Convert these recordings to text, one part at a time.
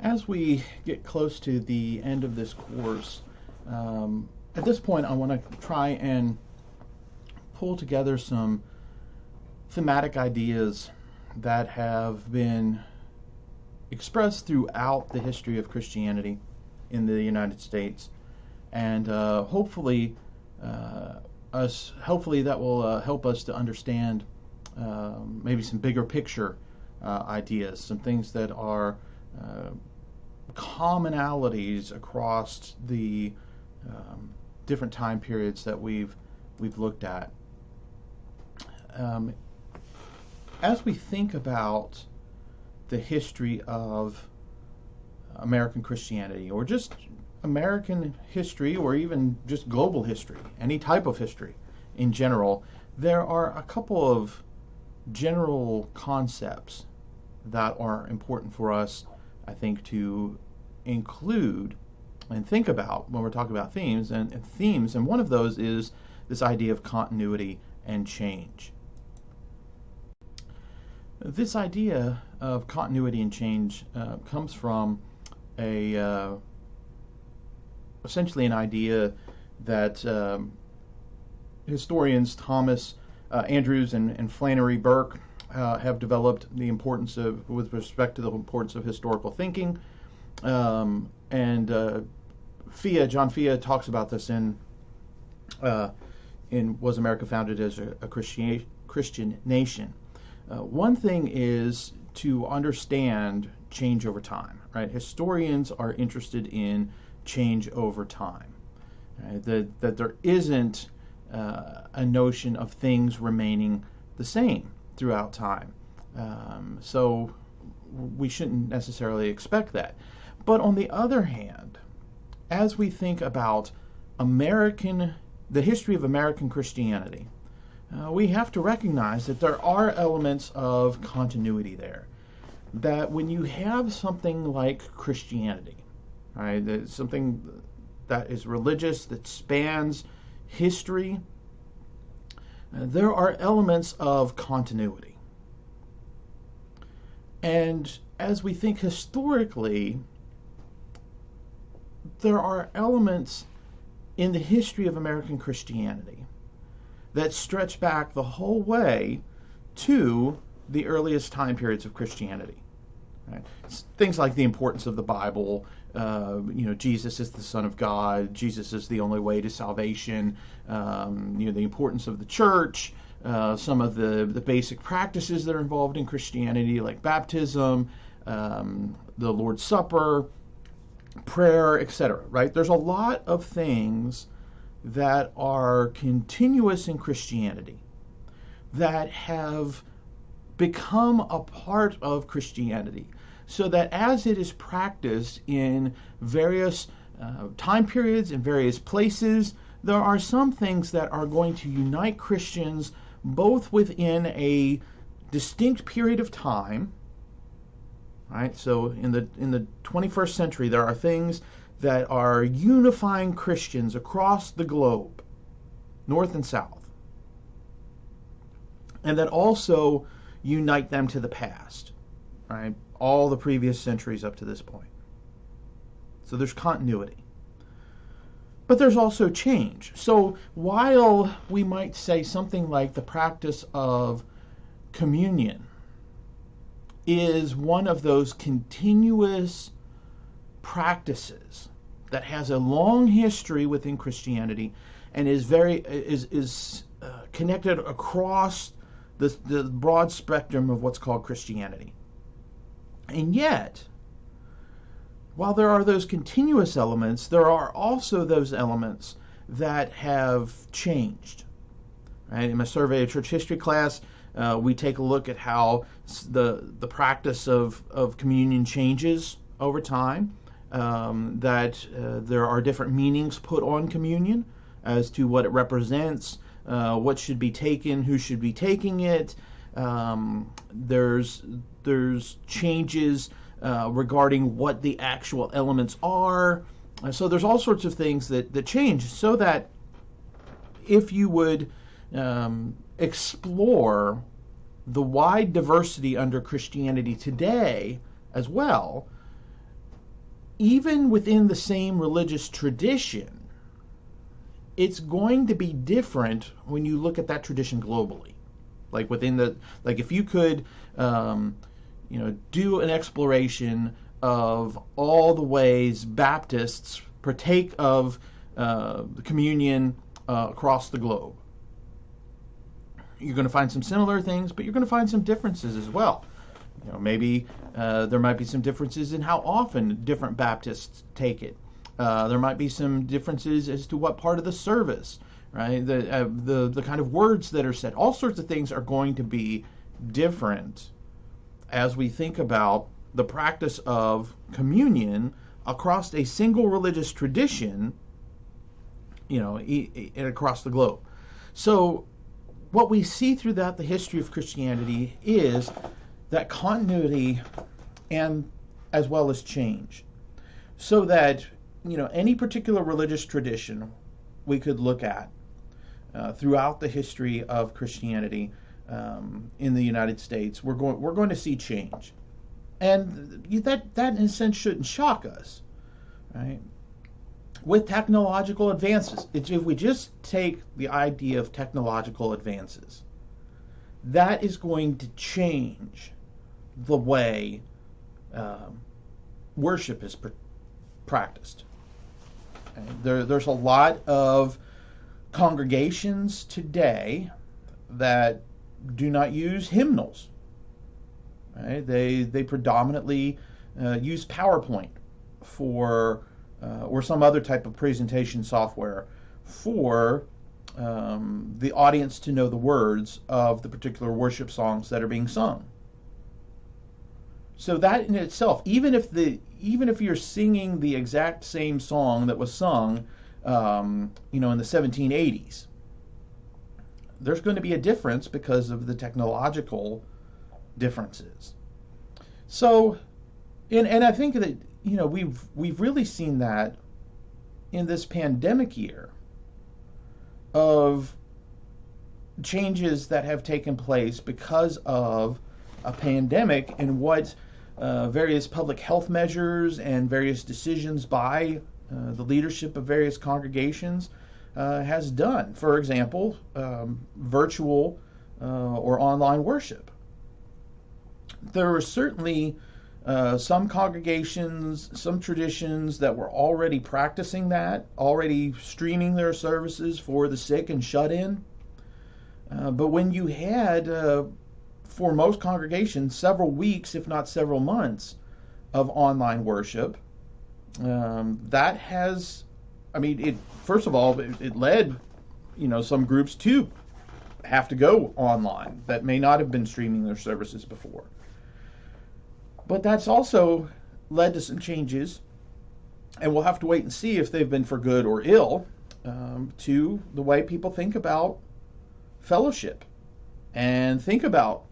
As we get close to the end of this course, at this point I want to try and pull together some thematic ideas that have been expressed throughout the history of Christianity in the United States, and hopefully that will help us to understand maybe some bigger picture ideas, some things that are commonalities across the different time periods that we've looked at. As we think about the history of American Christianity, or just American history, or even just global history, any type of history in general, there are a couple of general concepts that are important for us, I think, to include and think about when we're talking about themes. And one of those is this idea of continuity and change. This idea of continuity and change comes from essentially an idea that historians Thomas Andrews and Flannery Burke have developed with respect to the importance of historical thinking. John Fea talks about this in Was America Founded as a Christian Nation? One thing is to understand change over time, right? Historians are interested in change over time, right? That there isn't a notion of things remaining the same throughout time. So we shouldn't necessarily expect that. But on the other hand, as we think about the history of American Christianity, we have to recognize that there are elements of continuity there. That when you have something like Christianity, right, something that is religious, that spans history, there are elements of continuity. And as we think historically, there are elements in the history of American Christianity that stretch back the whole way to the earliest time periods of Christianity. Right? Things like the importance of the Bible, Jesus is the Son of God, Jesus is the only way to salvation, the importance of the church, some of the basic practices that are involved in Christianity, like baptism, the Lord's Supper, prayer, etc. Right? There's a lot of things that are continuous in Christianity that have become a part of Christianity, so that as it is practiced in various time periods in various places, there are some things that are going to unite Christians both within a distinct period of time. Right? So in the 21st century, there are things that are unifying Christians across the globe, north and south, and that also unite them to the past, right? All the previous centuries up to this point. So there's continuity. But there's also change. So while we might say something like the practice of communion is one of those continuous practices that has a long history within Christianity and is connected across the broad spectrum of what's called Christianity. And yet, while there are those continuous elements, there are also those elements that have changed. Right? In my Survey of Church History class, we take a look at how the practice of communion changes over time, that there are different meanings put on communion as to what it represents, what should be taken, who should be taking it. There's changes regarding what the actual elements are. So there's all sorts of things that change, so that if you would explore the wide diversity under Christianity today as well, even within the same religious tradition, it's going to be different when you look at that tradition globally. Like if you could, do an exploration of all the ways Baptists partake of the communion across the globe, you're going to find some similar things, but you're going to find some differences as well. Maybe there might be some differences in how often different Baptists take it. There might be some differences as to what part of the service, right? The kind of words that are said. All sorts of things are going to be different as we think about the practice of communion across a single religious tradition, across the globe. So what we see throughout the history of Christianity is that continuity and as well as change. So that, any particular religious tradition we could look at throughout the history of Christianity in the United States, we're going to see change. And that in a sense shouldn't shock us, right? With technological advances, if we just take the idea of technological advances, that is going to change the way worship is practiced. There's a lot of congregations today that do not use hymnals. Right? They predominantly use PowerPoint or some other type of presentation software for the audience to know the words of the particular worship songs that are being sung. So that in itself, even if you're singing the exact same song that was sung, in the 1780s, there's going to be a difference because of the technological differences. So, and I think that we've really seen that in this pandemic year of changes that have taken place because of a pandemic and what various public health measures and various decisions by the leadership of various congregations has done. For example, virtual or online worship. There were certainly some congregations, some traditions that were already practicing that, already streaming their services for the sick and shut in. But when you had, for most congregations, several weeks, if not several months, of online worship, that has, first of all, it led, some groups to have to go online that may not have been streaming their services before. But that's also led to some changes, and we'll have to wait and see if they've been for good or ill, to the way people think about fellowship and think about,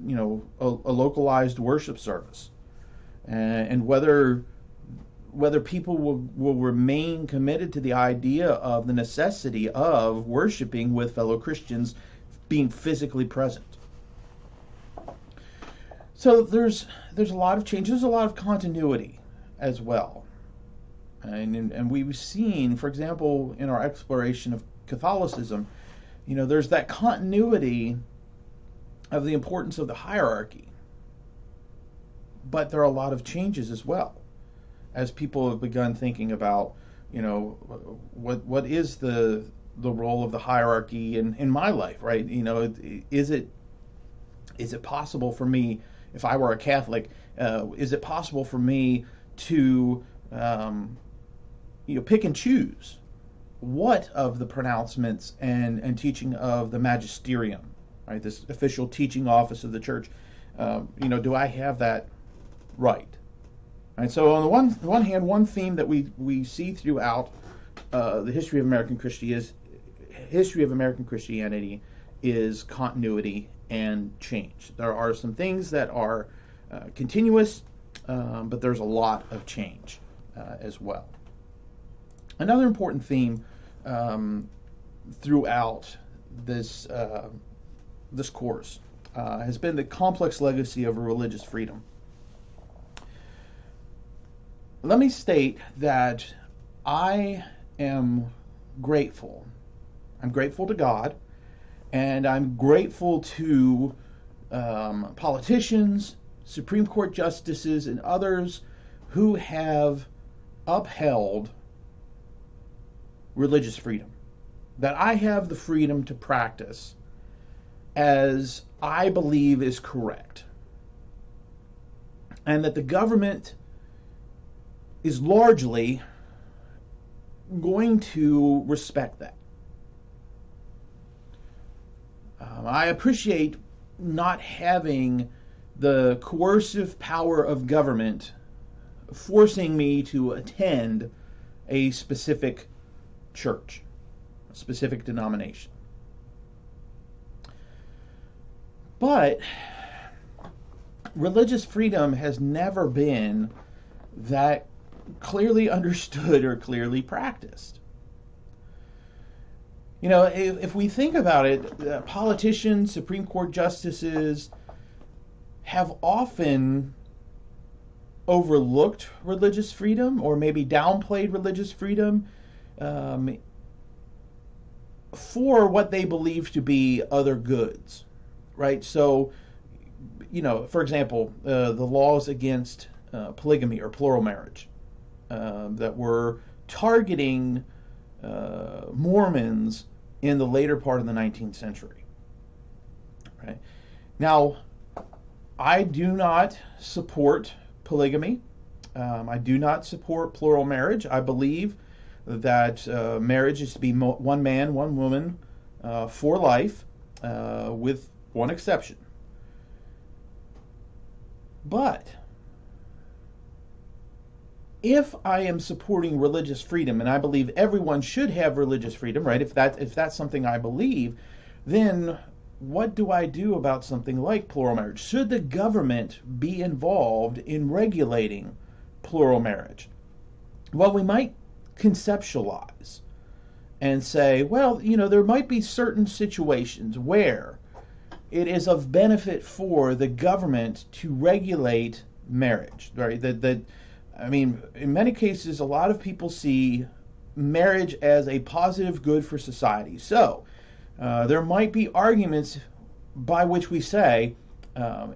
a localized worship service, and whether people will remain committed to the idea of the necessity of worshiping with fellow Christians, being physically present. So there's a lot of change. There's a lot of continuity as well. And we've seen, for example, in our exploration of Catholicism, there's that continuity of the importance of the hierarchy. But there are a lot of changes as well, as people have begun thinking about, what is the role of the hierarchy in my life, right? Is it possible for me, if I were a Catholic, is it possible for me to, pick and choose what of the pronouncements and teaching of the magisterium, right, this official teaching office of the church, do I have that right? Right. So on the one hand, one theme that we see throughout the history of American Christianity is continuity and change. There are some things that are continuous, but there's a lot of change as well. Another important theme throughout this course has been the complex legacy of religious freedom. let me state that I am grateful. I'm grateful to God, and I'm grateful to politicians, Supreme Court justices, and others who have upheld religious freedom. That I have the freedom to practice as I believe is correct. And that the government is largely going to respect that. I appreciate not having the coercive power of government forcing me to attend a specific church, a specific denomination. But religious freedom has never been that clearly understood or clearly practiced. You know, if we think about it, politicians, Supreme Court justices have often overlooked religious freedom or maybe downplayed religious freedom for what they believe to be other goods, right? So, you know, for example, the laws against polygamy or plural marriage that were targeting Mormons in the later part of the 19th century. Right? Now, I do not support polygamy. I do not support plural marriage. I believe that marriage is to be one man, one woman for life, with one exception. But if I am supporting religious freedom, and I believe everyone should have religious freedom, right? If that's something I believe, then what do I do about something like plural marriage? Should the government be involved in regulating plural marriage? Well, we might conceptualize and say, well, you know, there might be certain situations where it is of benefit for the government to regulate marriage, right? I mean, in many cases, a lot of people see marriage as a positive good for society. So, there might be arguments by which we say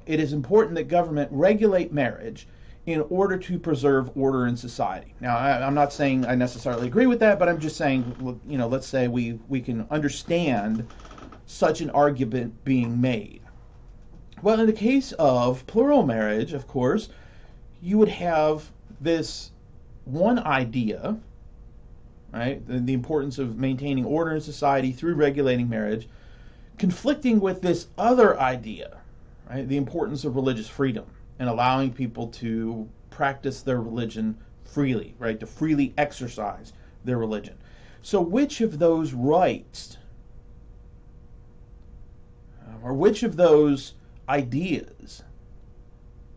it is important that government regulate marriage in order to preserve order in society. Now, I'm not saying I necessarily agree with that, but I'm just saying, you know, let's say we can understand such an argument being made. Well, in the case of plural marriage, of course, you would have this one idea, right, the importance of maintaining order in society through regulating marriage, conflicting with this other idea, right, the importance of religious freedom and allowing people to practice their religion freely, right, to freely exercise their religion. So which of those rights or which of those ideas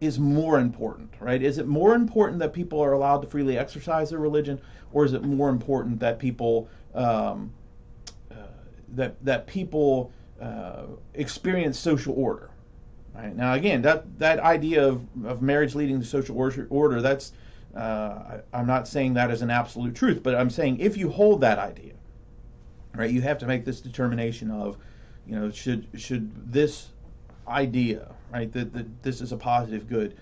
is more important, right? Is it more important that people are allowed to freely exercise their religion, or is it more important that people experience social order? Right? Now, again, that idea of marriage leading to social order, that's I'm not saying that is an absolute truth, but I'm saying if you hold that idea, right, you have to make this determination of, you know, should this idea, right, that this is a positive good,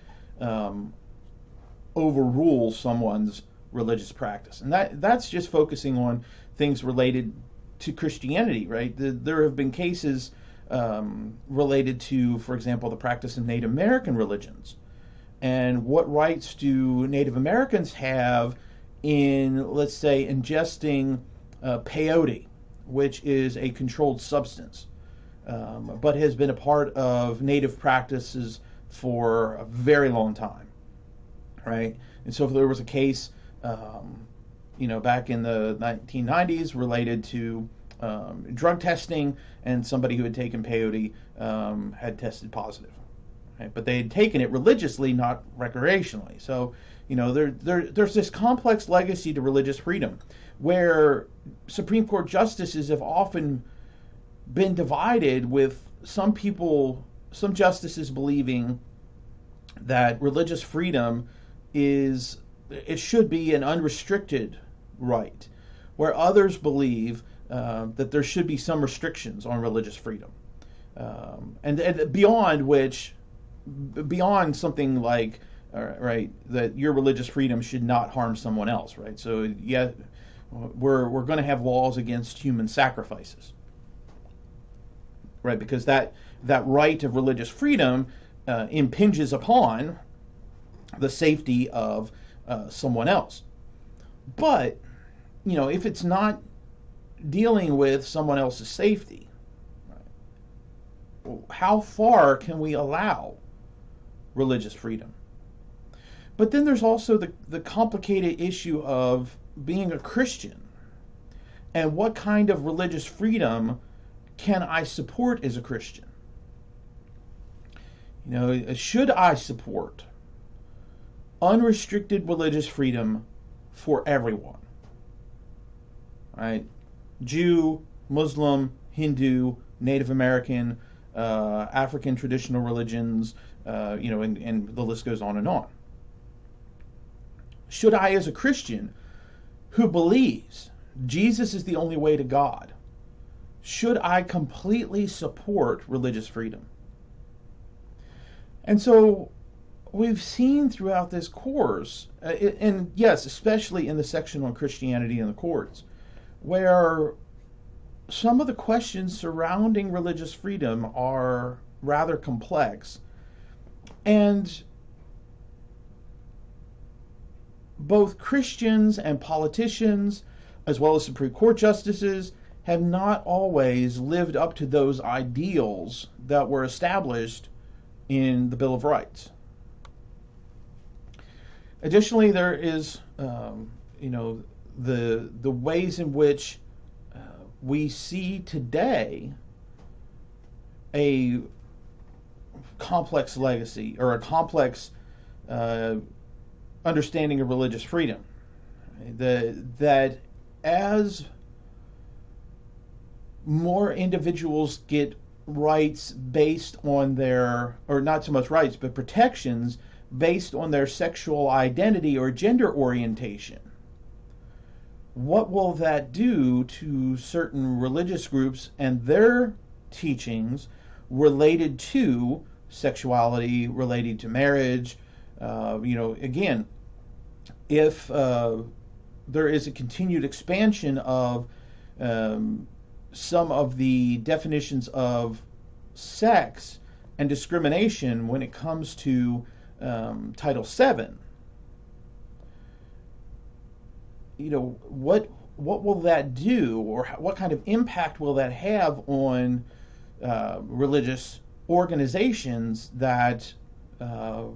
overrule someone's religious practice. And that's just focusing on things related to Christianity, right? There have been cases related to, for example, the practice of Native American religions. And what rights do Native Americans have in, let's say, ingesting peyote, which is a controlled substance, but has been a part of Native practices for a very long time, right? And so if there was a case, you know, back in the 1990s related to drug testing, and somebody who had taken peyote had tested positive, right? But they had taken it religiously, not recreationally. So, you know, there's this complex legacy to religious freedom where Supreme Court justices have often been divided, with some people, some justices believing that religious freedom is it should be an unrestricted right, where others believe that there should be some restrictions on religious freedom, and beyond something like, right, that your religious freedom should not harm someone else, right? So yeah, we're going to have laws against human sacrifices, right? Because that right of religious freedom impinges upon the safety of someone else. But if it's not dealing with someone else's safety, right, how far can we allow religious freedom? But then there's also the complicated issue of being a Christian, and what kind of religious freedom can I support as a Christian? Should I support unrestricted religious freedom for everyone? Right? Jew, Muslim, Hindu, Native American, African traditional religions, and the list goes on and on. Should I, as a Christian who believes Jesus is the only way to God, should I completely support religious freedom? And so we've seen throughout this course, and yes, especially in the section on Christianity in the courts, where some of the questions surrounding religious freedom are rather complex, and both Christians and politicians, as well as Supreme Court justices, have not always lived up to those ideals that were established in the Bill of Rights. Additionally, there is, the ways in which we see today a complex legacy, or a complex understanding of religious freedom. That as more individuals get rights based on their, or not so much rights, but protections based on their sexual identity or gender orientation, what will that do to certain religious groups and their teachings related to sexuality, related to marriage? Again, if there is a continued expansion of some of the definitions of sex and discrimination when it comes to Title VII, what will that do, or what kind of impact will that have on religious organizations that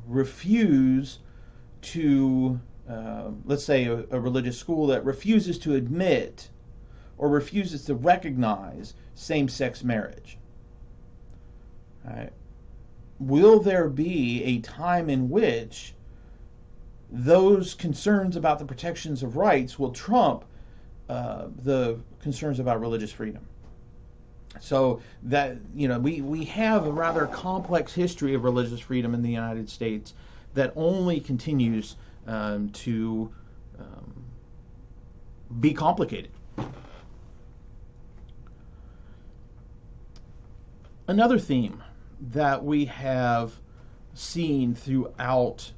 refuse to, let's say a religious school that refuses to admit or refuses to recognize same-sex marriage? Right? Will there be a time in which those concerns about the protections of rights will trump the concerns about religious freedom? So that, we have a rather complex history of religious freedom in the United States that only continues to be complicated. Another theme that we have seen throughout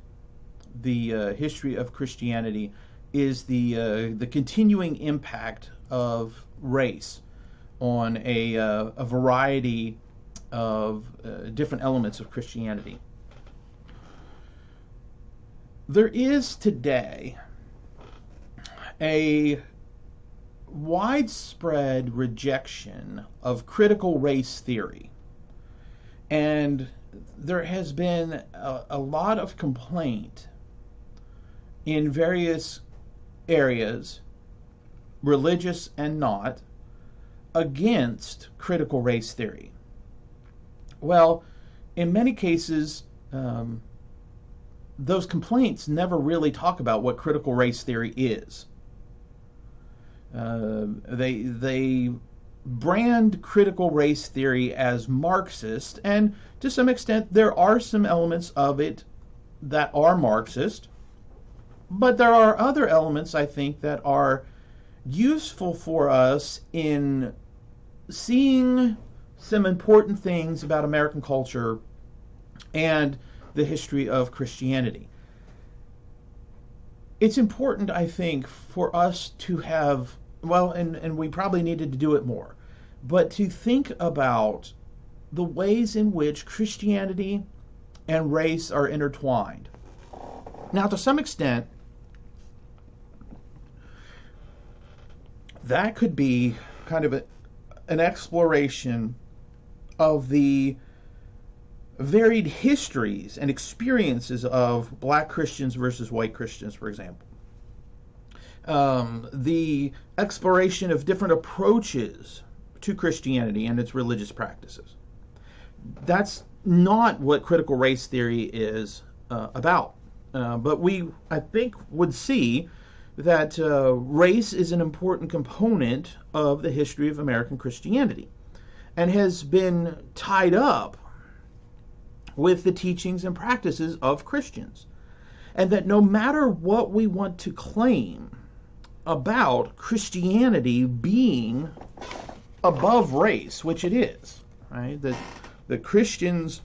the history of Christianity is the continuing impact of race on a variety of different elements of Christianity. There is today a widespread rejection of critical race theory, and there has been a lot of complaint in various areas, religious and not, against critical race theory. Well, in many cases, those complaints never really talk about what critical race theory is. They brand critical race theory as Marxist, and to some extent there are some elements of it that are Marxist. But there are other elements, I think, that are useful for us in seeing some important things about American culture and the history of Christianity. It's important, I think, for us to have, well, and we probably needed to do it more, but to think about the ways in which Christianity and race are intertwined. Now, to some extent, that could be kind of an exploration of the varied histories and experiences of black Christians versus white Christians, for example. The exploration of different approaches to Christianity and its religious practices. That's not what critical race theory is about. But we, I think, would see that race is an important component of the history of American Christianity and has been tied up with the teachings and practices of Christians. And that no matter what we want to claim about Christianity being above race, which it is, right? That the Christians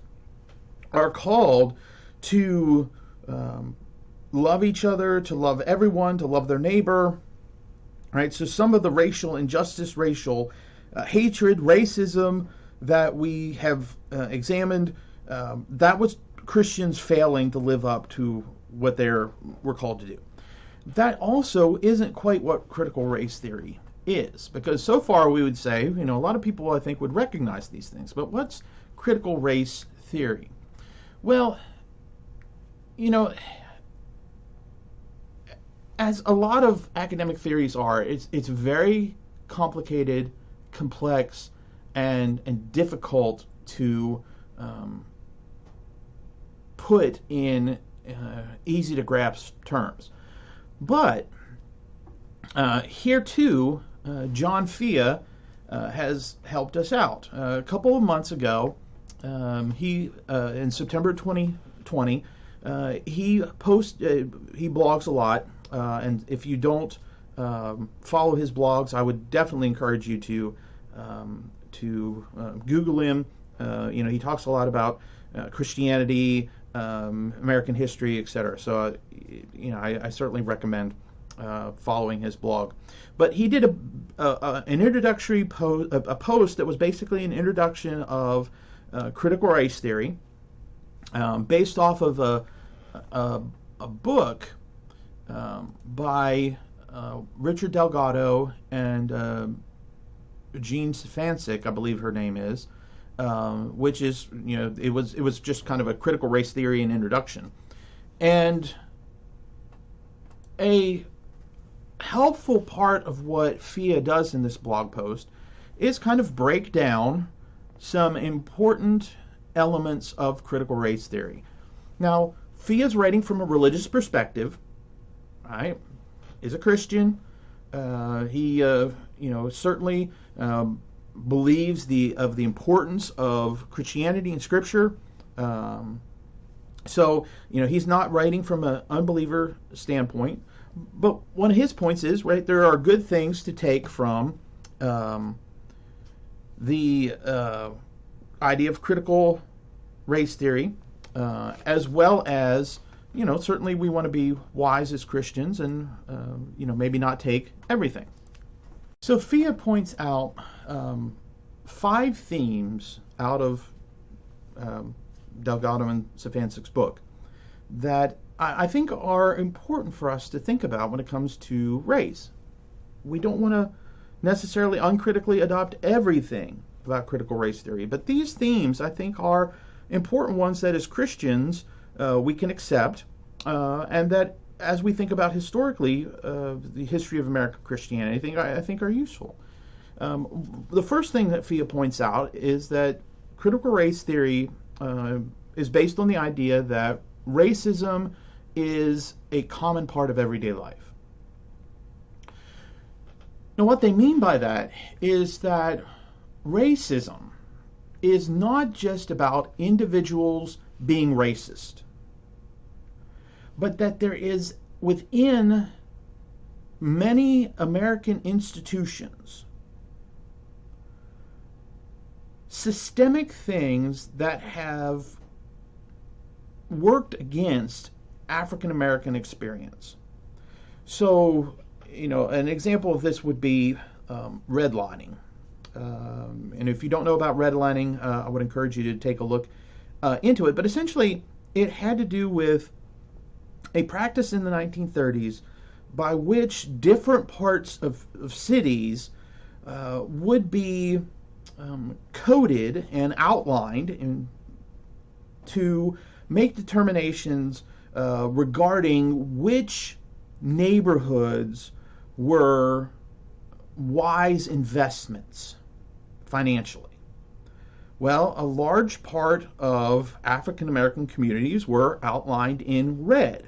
are called to love each other, to love everyone, to love their neighbor, right? So some of the racial injustice, racial hatred, racism that we have examined, that was Christians failing to live up to what we're called to do. That also isn't quite what critical race theory is, because so far we would say, a lot of people I think would recognize these things, but what's critical race theory? Well, as a lot of academic theories are, it's very complicated, complex, and difficult to put in easy to grasp terms. But here too, John Fea has helped us out. A couple of months ago, he in September 2020, he blogs a lot, and if you don't follow his blogs, I would definitely encourage you to Google him. He talks a lot about Christianity, American history, etc. So, I certainly recommend following his blog. But he did an introductory post that was basically an introduction of critical race theory, based off of a book by Richard Delgado and Jean Stefancic, I believe her name is, which is, it was just kind of a critical race theory and introduction. And a helpful part of what Fea does in this blog post is kind of break down some important elements of critical race theory. Now, Fea's writing from a religious perspective, right? Is a Christian. He, certainly believes the importance of Christianity and Scripture. So, he's not writing from an unbeliever standpoint. But one of his points is, right, there are good things to take from the idea of critical race theory, as well as, certainly we want to be wise as Christians and, maybe not take everything. So Fea points out 5 themes out of Delgado and Stefancic's book that I think are important for us to think about when it comes to race. We don't want to necessarily uncritically adopt everything about critical race theory, but these themes, I think, are important ones that as Christians we can accept, and that as we think about historically the history of American Christianity, I think are useful. The first thing that Fea points out is that critical race theory is based on the idea that racism is a common part of everyday life. Now, what they mean by that is that racism is not just about individuals being racist, but that there is within many American institutions, systemic things that have worked against African American experience. So, an example of this would be redlining. And if you don't know about redlining, I would encourage you to take a look into it. But essentially, it had to do with a practice in the 1930s by which different parts of cities would be coded and outlined to make determinations regarding which neighborhoods were wise investments financially. Well, a large part of African American communities were outlined in red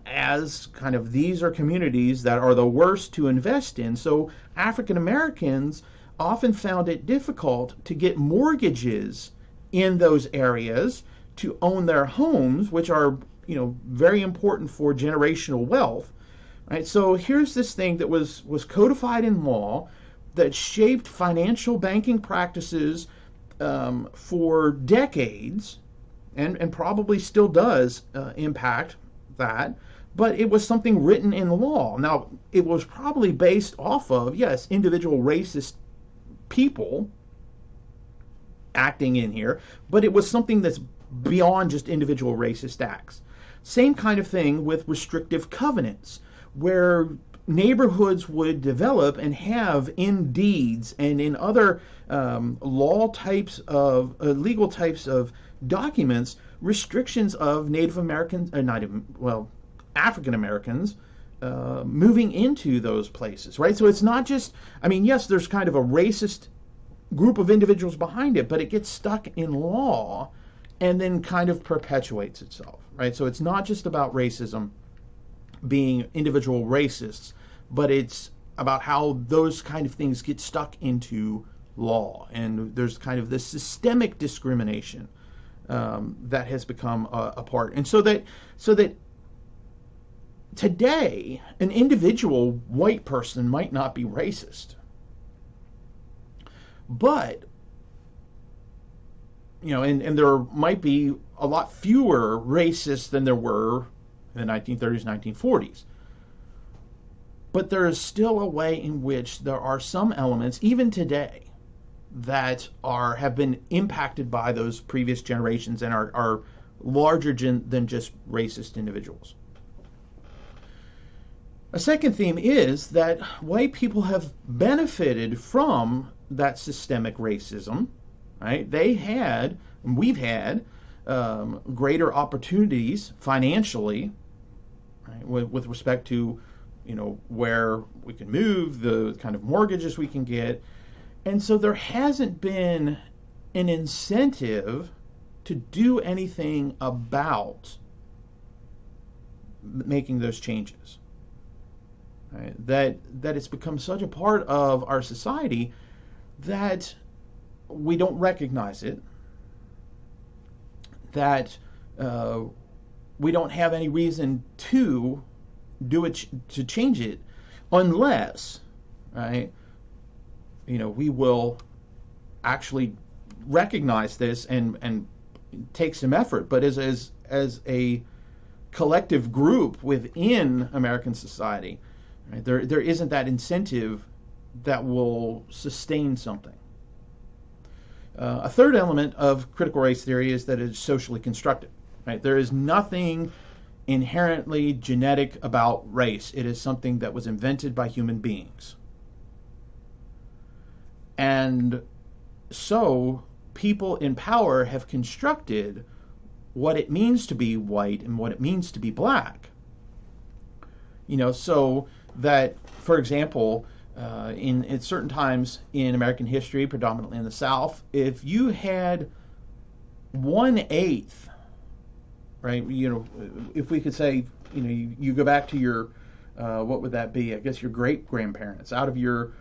as kind of these are communities that are the worst to invest in. So African Americans often found it difficult to get mortgages in those areas to own their homes, which are very important for generational wealth. Right? So here's this thing that was codified in law that shaped financial banking practices for decades, and probably still does impact that, but it was something written in law. Now, it was probably based off of, yes, individual racist people acting in here, but it was something that's beyond just individual racist acts. Same kind of thing with restrictive covenants, where neighborhoods would develop and have in deeds and in other legal types of documents restrictions of Native Americans, African Americans moving into those places, right? So it's not just, yes, there's kind of a racist group of individuals behind it, but it gets stuck in law and then kind of perpetuates itself, right? So it's not just about racism being individual racists, but it's about how those kind of things get stuck into law, and there's kind of this systemic discrimination that has become a part. And so that today an individual white person might not be racist, but and there might be a lot fewer racists than there were in the 1930s, 1940s. But there is still a way in which there are some elements, even today, that have been impacted by those previous generations and are larger than just racist individuals. A second theme is that white people have benefited from that systemic racism, right? They had, and we've had, greater opportunities financially, right, with respect to where we can move, the kind of mortgages we can get. And so there hasn't been an incentive to do anything about making those changes. Right? That it's become such a part of our society that we don't recognize it, that we don't have any reason to do it, to change it, unless, right, we will actually recognize this and take some effort. But as a collective group within American society, right, there isn't that incentive that will sustain something. A third element of critical race theory is that it's socially constructed. Right? There is nothing inherently genetic about race. It is something that was invented by human beings. And so people in power have constructed what it means to be white and what it means to be black. So that, for example, in certain times in American history, predominantly in the South, if you had 1/8, right, if we could say, you go back to your, what would that be? I guess your great-grandparents. Out of your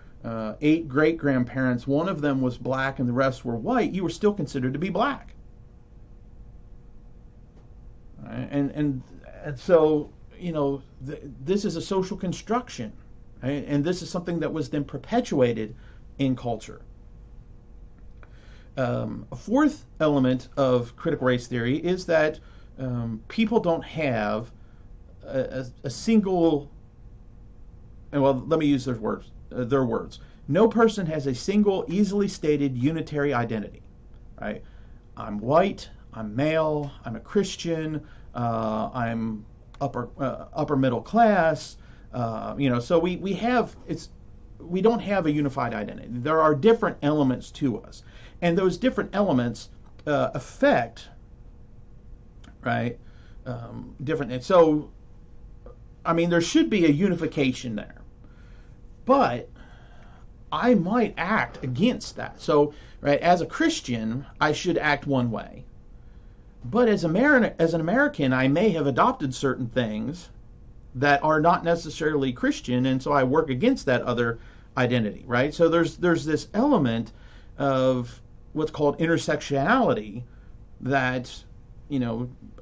8 great-grandparents, one of them was black and the rest were white, you were still considered to be black. Right? And so, this is a social construction, right? And this is something that was then perpetuated in culture. A fourth element of critical race theory is that people don't have a single, and well, let me use their words. No person has a single, easily stated, unitary identity, right? I'm white, I'm male, I'm a Christian, I'm upper middle class, so we don't have a unified identity. There are different elements to us, and those different elements affect, right, different. And so, there should be a unification there, but I might act against that. So, right, as a Christian, I should act one way, but as an American, I may have adopted certain things that are not necessarily Christian, and so I work against that other identity, right? So there's this element of what's called intersectionality that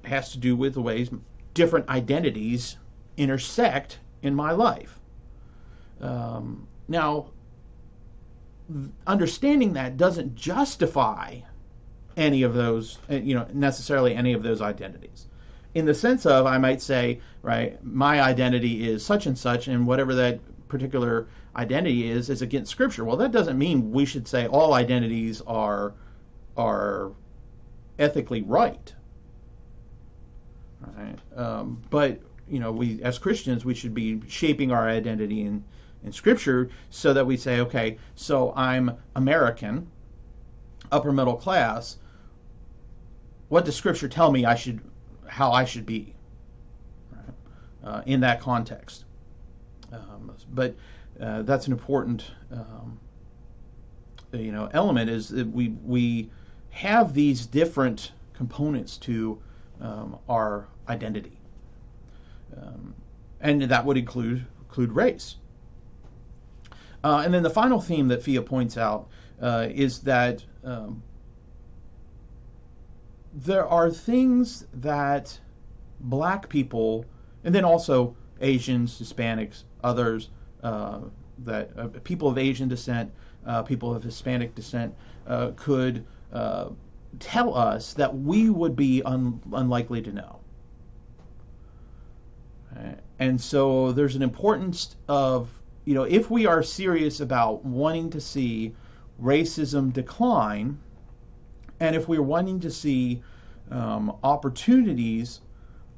has to do with the ways different identities intersect in my life. Now, understanding that doesn't justify any of those, necessarily any of those identities. In the sense of, I might say, right, my identity is such and such, and whatever that particular identity is against Scripture. Well, that doesn't mean we should say all identities are ethically right. Right? But we as Christians, we should be shaping our identity in Scripture so that we say, okay, so I'm American, upper middle class. What does Scripture tell me how I should be, right? In that context? But that's an important element, is that we have these different components to our identity, and that would include race. And then the final theme that Fia points out is that there are things that black people, and then also Asians, Hispanics, others, that people of Asian descent, people of Hispanic descent, could tell us that we would be unlikely to know. And so there's an importance of, if we are serious about wanting to see racism decline, and if we're wanting to see opportunities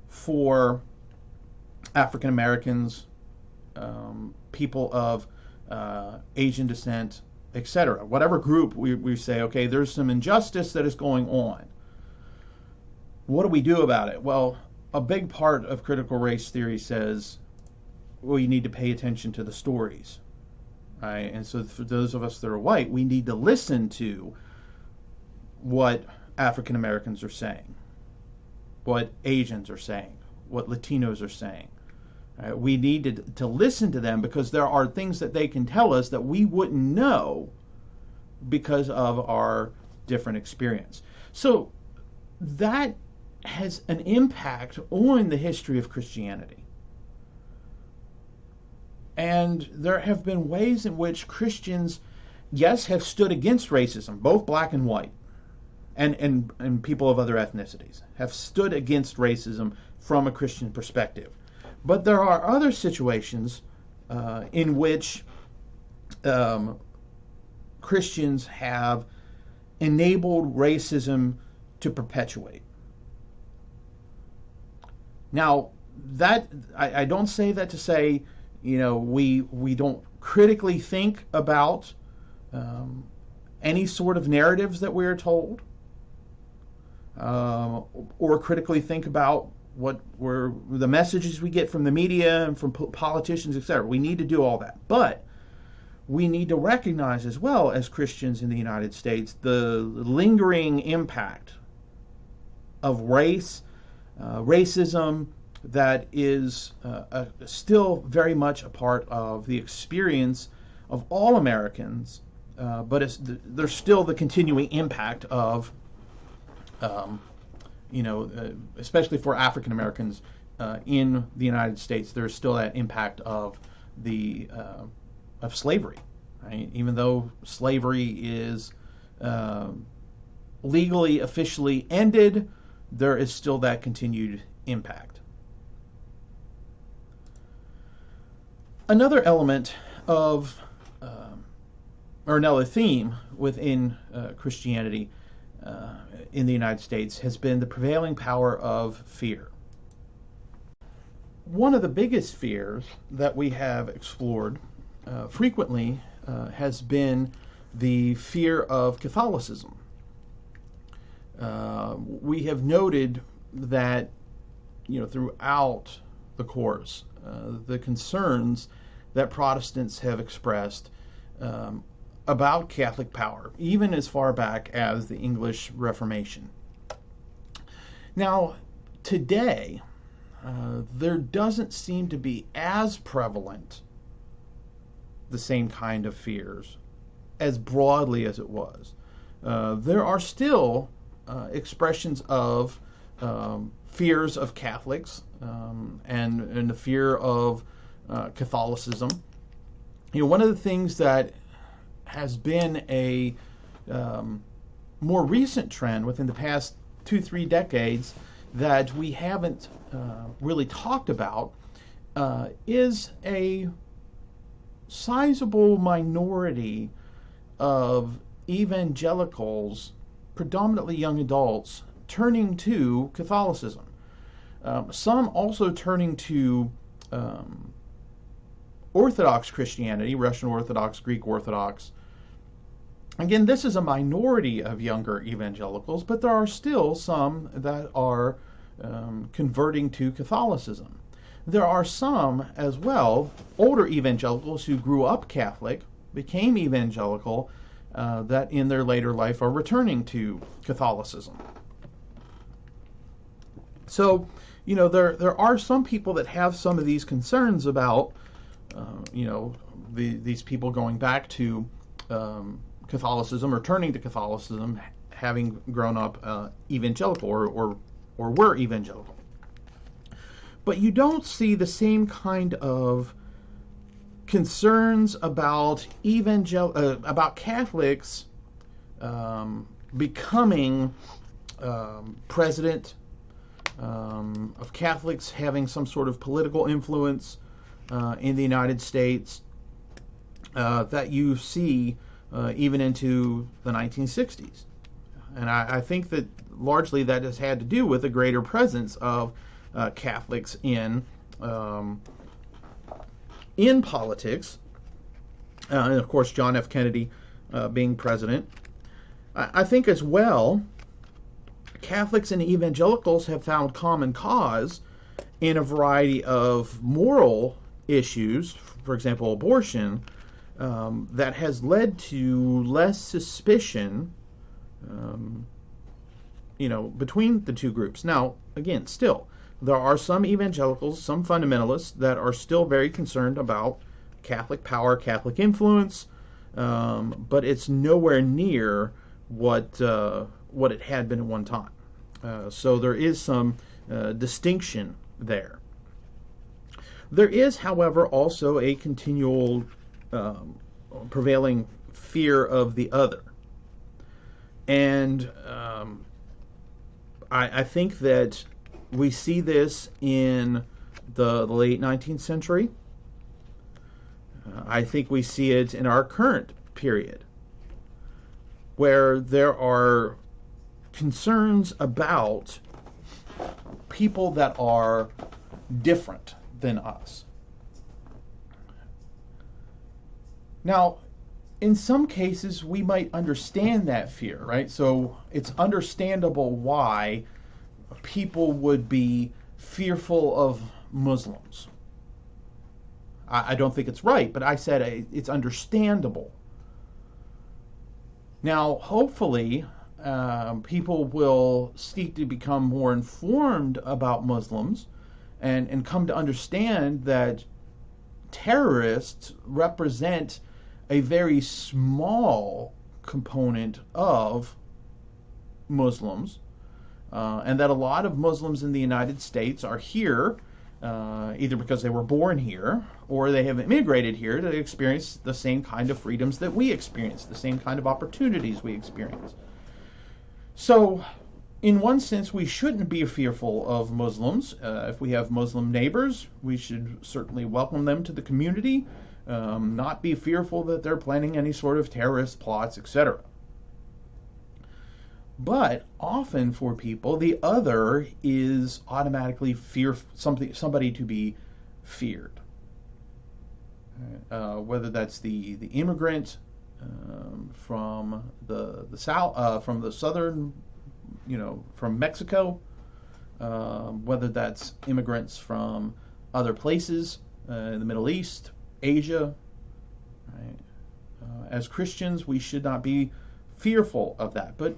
for African Americans, people of Asian descent, etc., whatever group we say, okay, there's some injustice that is going on. What do we do about it? Well, a big part of critical race theory says, well, you need to pay attention to the stories, right? And so for those of us that are white, we need to listen to what African Americans are saying, what Asians are saying, what Latinos are saying. We need to listen to them, because there are things that they can tell us that we wouldn't know because of our different experience. So that has an impact on the history of Christianity. And there have been ways in which Christians, yes, have stood against racism, both black and white, and people of other ethnicities have stood against racism from a Christian perspective. But there are other situations in which Christians have enabled racism to perpetuate. Now, that I don't say that to say, we don't critically think about any sort of narratives that we're told, or critically think about what were the messages we get from the media and from politicians, etc. We need to do all that, but we need to recognize as well, as Christians in the United States, the lingering impact of racism that is still very much a part of the experience of all Americans, but there's still the continuing impact of, especially for African Americans in the United States, there's still that impact of slavery. Right? Even though slavery is legally, officially ended, there is still that continued impact. Another element of, or another theme within Christianity in the United States has been the prevailing power of fear. One of the biggest fears that we have explored frequently has been the fear of Catholicism. We have noted that, throughout the course, the concerns that Protestants have expressed about Catholic power, even as far back as the English Reformation. Now, today, there doesn't seem to be as prevalent the same kind of fears as broadly as it was. There are still expressions of fears of Catholics and the fear of Catholicism. One of the things that has been a more recent trend within the past 2-3 decades that we haven't really talked about is a sizable minority of evangelicals, predominantly young adults, turning to Catholicism. Some also turning to Orthodox Christianity, Russian Orthodox, Greek Orthodox. Again, this is a minority of younger evangelicals, but there are still some that are converting to Catholicism. There are some as well, older evangelicals who grew up Catholic, became evangelical, that in their later life are returning to Catholicism. So, there are some people that have some of these concerns about, these people going back to Catholicism or turning to Catholicism, having grown up evangelical or were evangelical. But you don't see the same kind of concerns about about Catholics becoming president, of Catholics having some sort of political influence in the United States that you see even into the 1960s. And I think that largely that has had to do with a greater presence of Catholics in politics, and of course John F. Kennedy being president. I think as well, Catholics and evangelicals have found common cause in a variety of moral issues, for example, abortion, that has led to less suspicion, between the two groups. Now, again, still, there are some evangelicals, some fundamentalists that are still very concerned about Catholic power, Catholic influence, but it's nowhere near what it had been at one time. So there is some distinction there. There is, however, also a continual prevailing fear of the other. And I think that we see this in the late 19th century. I think we see it in our current period, where there are concerns about people that are different than us. Now, in some cases, we might understand that fear, right? So it's understandable why people would be fearful of Muslims. I don't think it's right, but I said it's understandable. Now, hopefully, people will seek to become more informed about Muslims and come to understand that terrorists represent a very small component of Muslims, and that a lot of Muslims in the United States are here either because they were born here or they have immigrated here to experience the same kind of freedoms that we experience, the same kind of opportunities we experience. So, in one sense, we shouldn't be fearful of Muslims. If we have Muslim neighbors, we should certainly welcome them to the community, not be fearful that they're planning any sort of terrorist plots, etc. But often for people, the other is automatically somebody to be feared. Whether that's the immigrant from the south, from the southern, from Mexico, whether that's immigrants from other places in the Middle East, Asia. Right? As Christians, we should not be fearful of that. But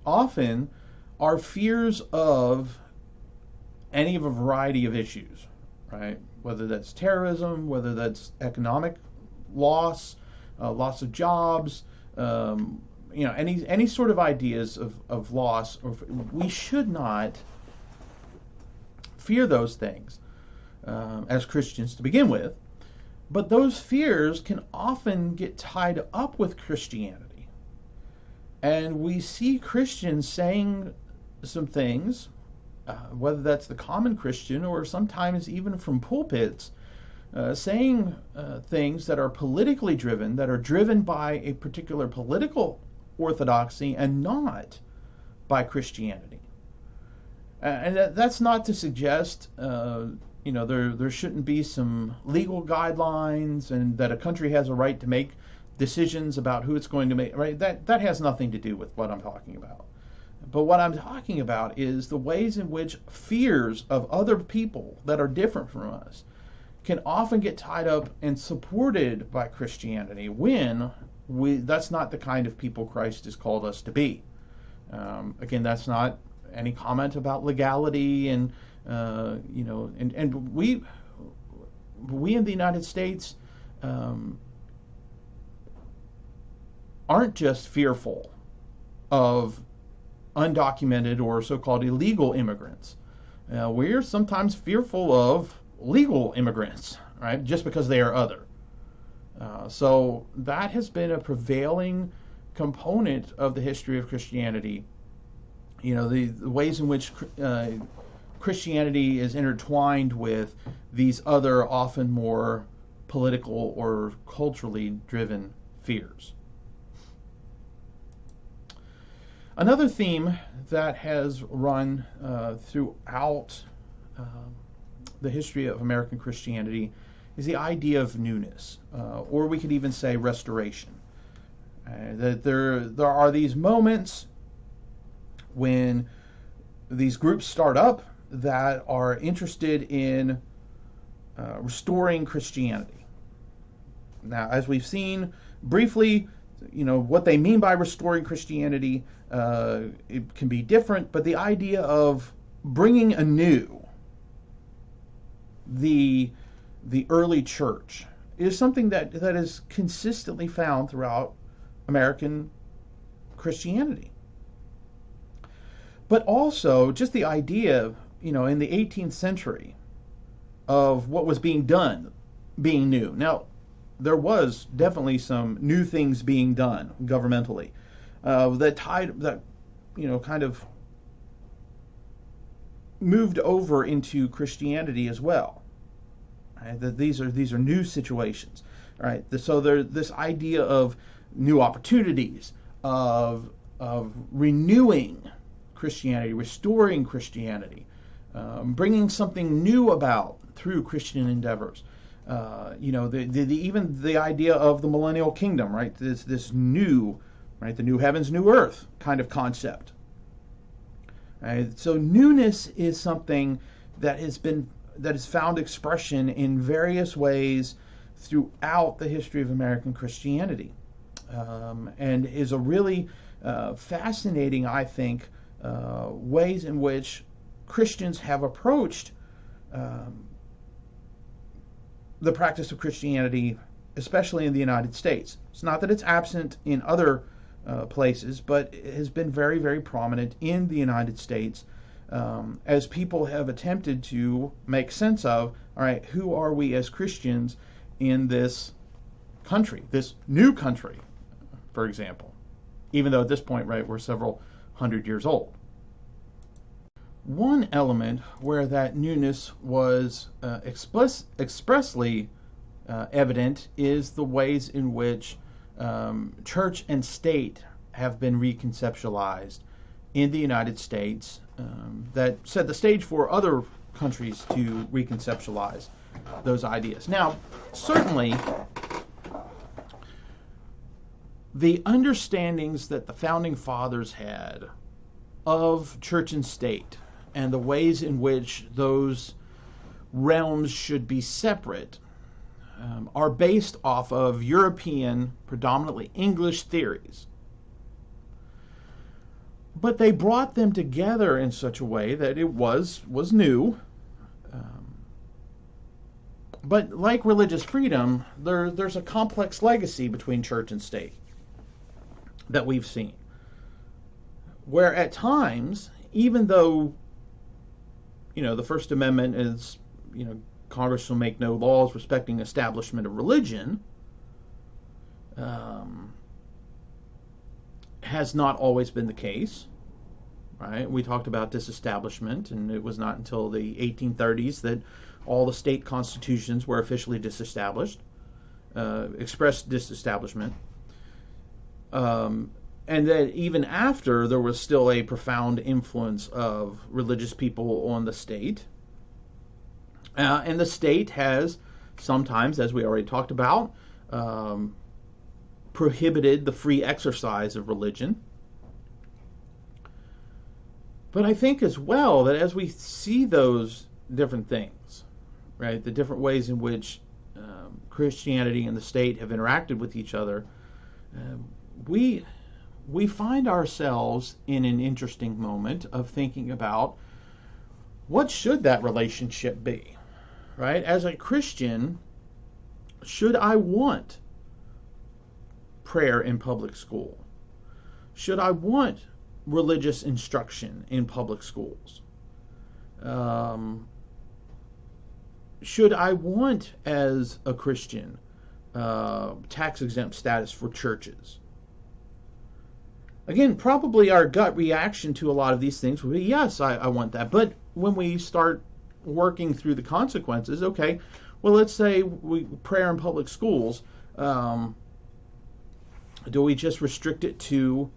often, our fears of any of a variety of issues, right? Whether that's terrorism, whether that's economic loss, loss of jobs, any sort of ideas of loss, we should not fear those things as Christians to begin with. But those fears can often get tied up with Christianity. And we see Christians saying some things, whether that's the common Christian or sometimes even from pulpits, saying things that are politically driven, that are driven by a particular political orthodoxy and not by Christianity. And that's not to suggest, there shouldn't be some legal guidelines and that a country has a right to make decisions about who it's going to make, right? That has nothing to do with what I'm talking about. But what I'm talking about is the ways in which fears of other people that are different from us can often get tied up and supported by Christianity when that's not the kind of people Christ has called us to be. Again, that's not any comment about legality and we in the United States aren't just fearful of undocumented or so-called illegal immigrants. We're sometimes fearful of legal immigrants, right? Just because they are other. So that has been a prevailing component of the history of Christianity. The ways in which Christianity is intertwined with these other, often more political or culturally driven fears. Another theme that has run throughout the history of American Christianity is the idea of newness, or we could even say restoration. That there are these moments when these groups start up that are interested in restoring Christianity. Now, as we've seen briefly, what they mean by restoring Christianity, it can be different, but the idea of bringing anew the early church is something that is consistently found throughout American Christianity. But also just the idea, in the 18th century of what was being done being new. Now, there was definitely some new things being done governmentally that kind of moved over into Christianity as well. Right? That these are new situations. Right? So this idea of new opportunities, of renewing Christianity, restoring Christianity, bringing something new about through Christian endeavors. Even the idea of the millennial kingdom, right? This new, right? The new heavens, new earth kind of concept. Right? So newness is something that has found expression in various ways throughout the history of American Christianity, and is a really fascinating, I think, ways in which Christians have approached the practice of Christianity, especially in the United States. It's not that it's absent in other places, but it has been very, very prominent in the United States as people have attempted to make sense of, all right, who are we as Christians in this country, this new country, for example, even though at this point, right, we're several hundred years old. One element where that newness was expressly evident is the ways in which church and state have been reconceptualized in the United States, that set the stage for other countries to reconceptualize those ideas. Now, certainly, the understandings that the Founding Fathers had of church and state and the ways in which those realms should be separate are based off of European, predominantly English theories. But they brought them together in such a way that it was new. But like religious freedom, there's a complex legacy between church and state that we've seen, where at times, even though, the First Amendment is, Congress shall make no laws respecting establishment of religion, has not always been the case, right? We talked about disestablishment, and it was not until the 1830s that all the state constitutions were officially disestablished, expressed disestablishment. And that even after, there was still a profound influence of religious people on the state. And the state has sometimes, as we already talked about, prohibited the free exercise of religion. But I think as well that as we see those different things, right, the different ways in which Christianity and the state have interacted with each other, we find ourselves in an interesting moment of thinking about what should that relationship be, right? As a Christian, should I want prayer in public school? Should I want religious instruction in public schools? Should I want, as a Christian, tax-exempt status for churches? Again, probably our gut reaction to a lot of these things would be, yes, I want that. But when we start working through the consequences, okay, well, let's say prayer in public schools, do we just restrict it to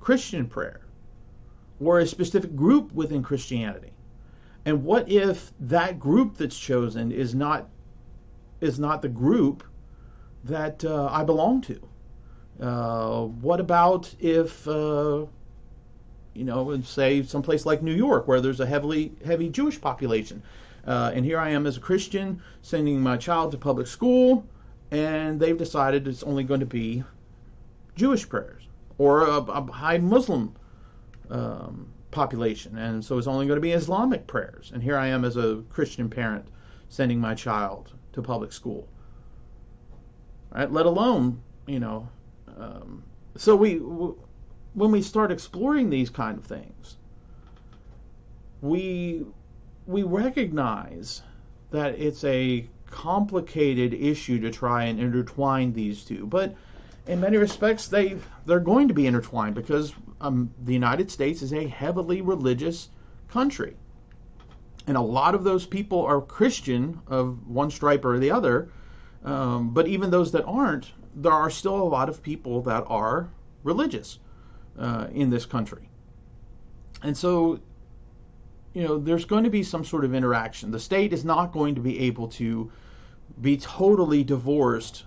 Christian prayer or a specific group within Christianity? And what if that group that's chosen is not the group that I belong to? What about if, say someplace like New York, where there's a heavy Jewish population, and here I am as a Christian sending my child to public school, and they've decided it's only going to be Jewish prayers, or a high Muslim population, and so it's only going to be Islamic prayers, and here I am as a Christian parent sending my child to public school, right? Let alone, so when we start exploring these kind of things, we recognize that it's a complicated issue to try and intertwine these two. But in many respects, they're going to be intertwined because the United States is a heavily religious country. And a lot of those people are Christian of one stripe or the other. But even those that aren't, there are still a lot of people that are religious in this country. And so, there's going to be some sort of interaction. The state is not going to be able to be totally divorced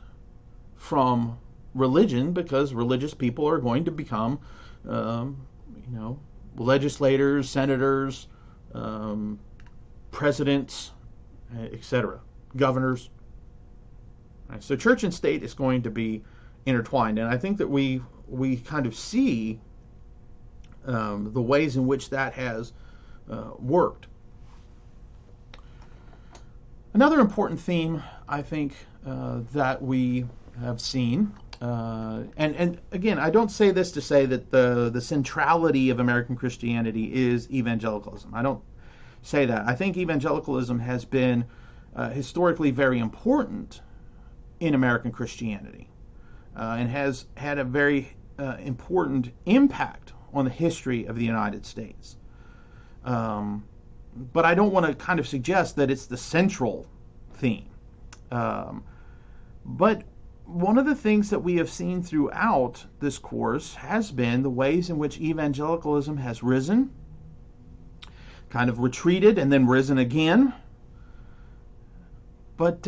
from religion, because religious people are going to become, legislators, senators, presidents, etc., governors. Right? So church and state is going to be intertwined, and I think that we kind of see the ways in which that has worked. Another important theme, I think, that we have seen And again, I don't say this to say that the centrality of American Christianity is evangelicalism. I don't say that. I think evangelicalism has been historically very important in American Christianity and has had a very important impact on the history of the United States. But I don't want to kind of suggest that it's the central theme. But one of the things that we have seen throughout this course has been the ways in which evangelicalism has risen, kind of retreated, and then risen again. But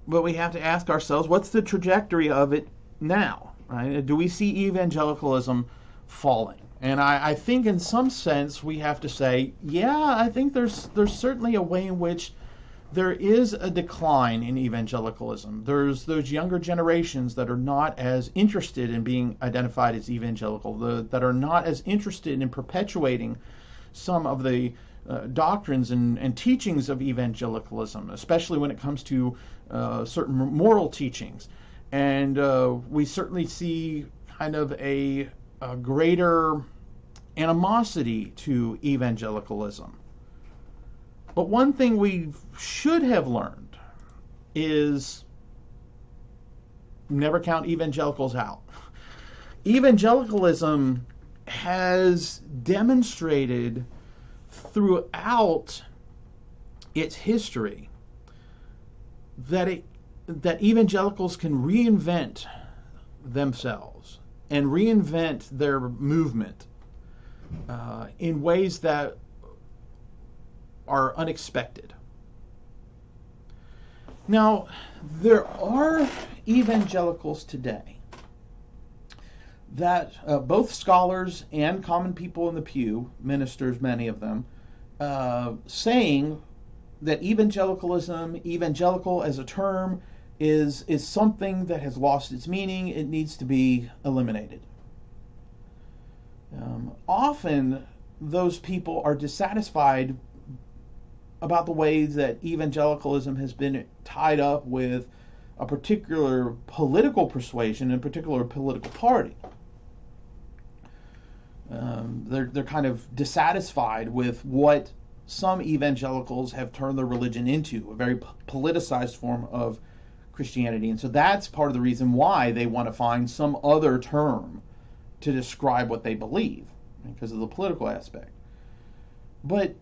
we have to ask ourselves, what's the trajectory of it now? Right? Do we see evangelicalism falling? And I think in some sense we have to say, yeah, I think there's certainly a way in which there is a decline in evangelicalism. There's those younger generations that are not as interested in being identified as evangelical, that are not as interested in perpetuating some of the doctrines and teachings of evangelicalism, especially when it comes to certain moral teachings. And we certainly see kind of a greater animosity to evangelicalism. But one thing we should have learned is never count evangelicals out. Evangelicalism has demonstrated throughout its history that evangelicals can reinvent themselves and reinvent their movement in ways that are unexpected. Now, there are evangelicals today that both scholars and common people in the pew, ministers, many of them, saying that evangelical as a term is something that has lost its meaning. It needs to be eliminated. Often those people are dissatisfied about the ways that evangelicalism has been tied up with a particular political persuasion and a particular political party. They're kind of dissatisfied with what some evangelicals have turned their religion into, a very politicized form of Christianity. And so that's part of the reason why they want to find some other term to describe what they believe, because of the political aspect. But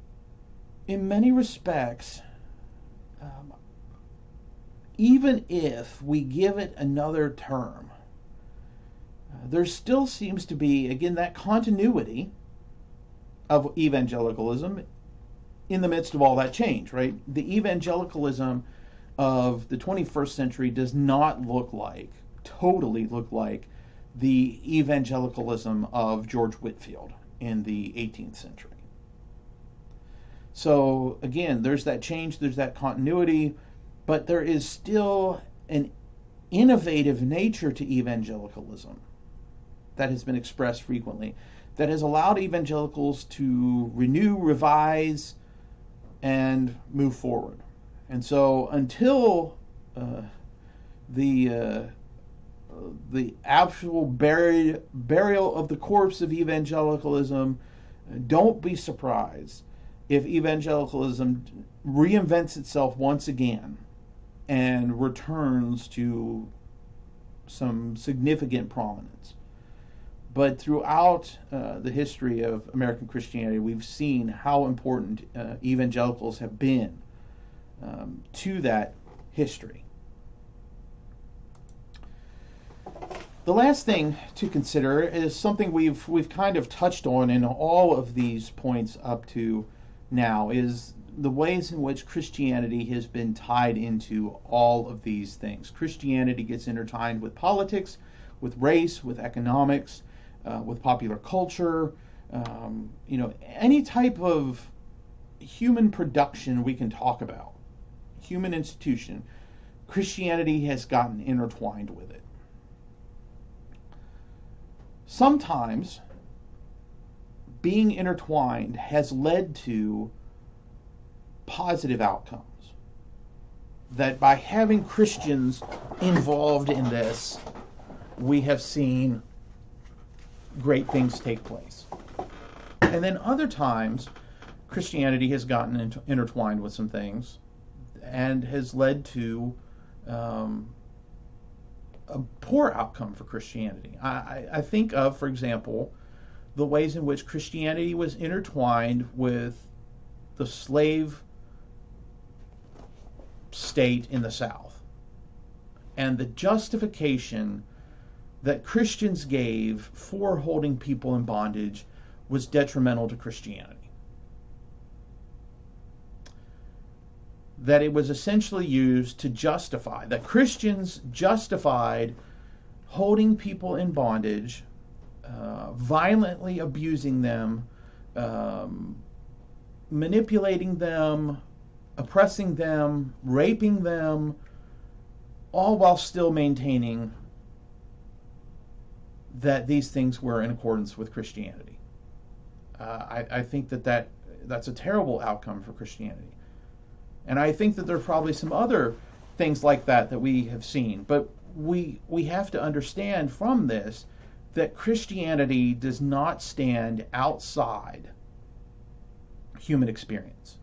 in many respects, even if we give it another term, there still seems to be, again, that continuity of evangelicalism in the midst of all that change, right? The evangelicalism of the 21st century does not totally look like the evangelicalism of George Whitefield in the 18th century. So again, there's that change, there's that continuity, but there is still an innovative nature to evangelicalism that has been expressed frequently, that has allowed evangelicals to renew, revise, and move forward. And so until the actual burial of the corpse of evangelicalism, don't be surprised if evangelicalism reinvents itself once again and returns to some significant prominence. But throughout the history of American Christianity, we've seen how important evangelicals have been to that history. The last thing to consider is something we've kind of touched on in all of these points up to now, is the ways in which Christianity has been tied into all of these things. Christianity gets intertwined with politics, with race, with economics, with popular culture, any type of human production we can talk about, human institution, Christianity has gotten intertwined with it. Sometimes being intertwined has led to positive outcomes. That by having Christians involved in this, we have seen great things take place. And then other times, Christianity has gotten intertwined with some things and has led to a poor outcome for Christianity. I think of, for example, the ways in which Christianity was intertwined with the slave state in the South, and the justification that Christians gave for holding people in bondage was detrimental to Christianity. That it was essentially used to justify, that Christians justified holding people in bondage, violently abusing them, manipulating them, oppressing them, raping them, all while still maintaining that these things were in accordance with Christianity. I think that's a terrible outcome for Christianity. And I think that there are probably some other things like that we have seen. But we have to understand from this that Christianity does not stand outside human experience.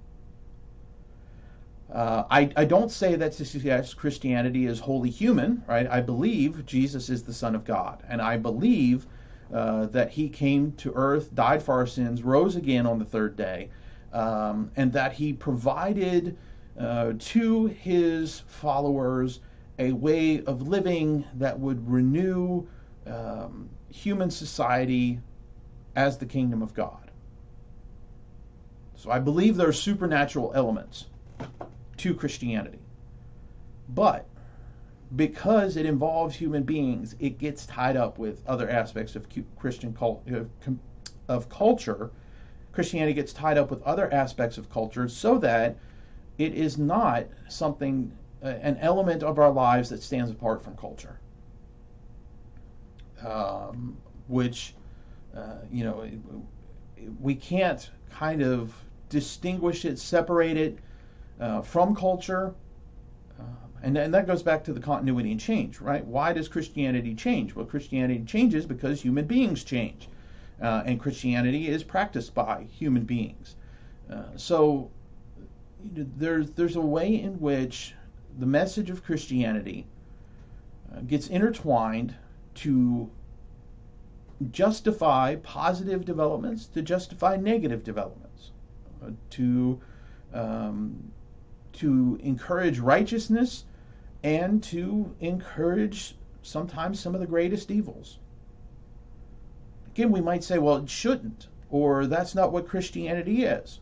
I don't say that to suggest Christianity is wholly human, right? I believe Jesus is the Son of God, and I believe that he came to earth, died for our sins, rose again on the third day, and that he provided to his followers a way of living that would renew human society as the kingdom of God. So I believe there are supernatural elements to Christianity. But because it involves human beings, it gets tied up with other aspects of Christian culture. Christianity gets tied up with other aspects of culture so that it is not something, an element of our lives that stands apart from culture. Which, we can't kind of distinguish it, separate it from culture. And that goes back to the continuity and change, right? Why does Christianity change? Well, Christianity changes because human beings change. And Christianity is practiced by human beings. So there's a way in which the message of Christianity gets intertwined to justify positive developments, to justify negative developments, to encourage righteousness, and to encourage sometimes some of the greatest evils. Again, we might say, well, it shouldn't, or that's not what Christianity is.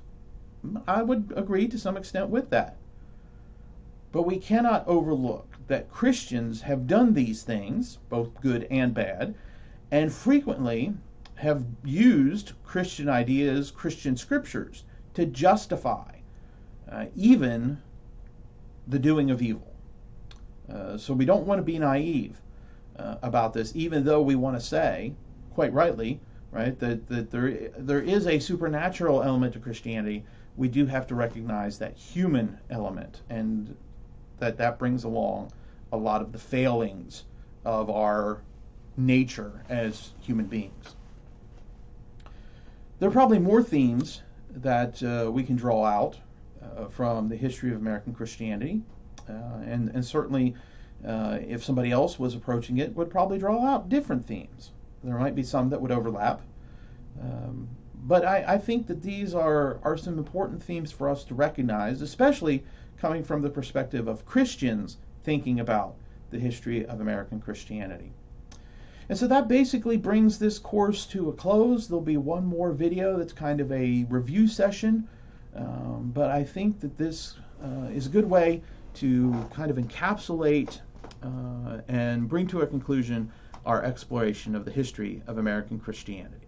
I would agree to some extent with that. But we cannot overlook that Christians have done these things, both good and bad, and frequently have used Christian ideas, Christian scriptures, to justify even the doing of evil. So we don't want to be naive about this, even though we want to say, quite rightly, right, that there is a supernatural element to Christianity. We do have to recognize that human element, and that brings along a lot of the failings of our nature as human beings. There are probably more themes that we can draw out from the history of American Christianity, and certainly if somebody else was approaching it, would probably draw out different themes. There might be some that would overlap, but I think that these are some important themes for us to recognize, especially coming from the perspective of Christians thinking about the history of American Christianity. And so that basically brings this course to a close. There'll be one more video that's kind of a review session, but I think that this is a good way to kind of encapsulate and bring to a conclusion our exploration of the history of American Christianity.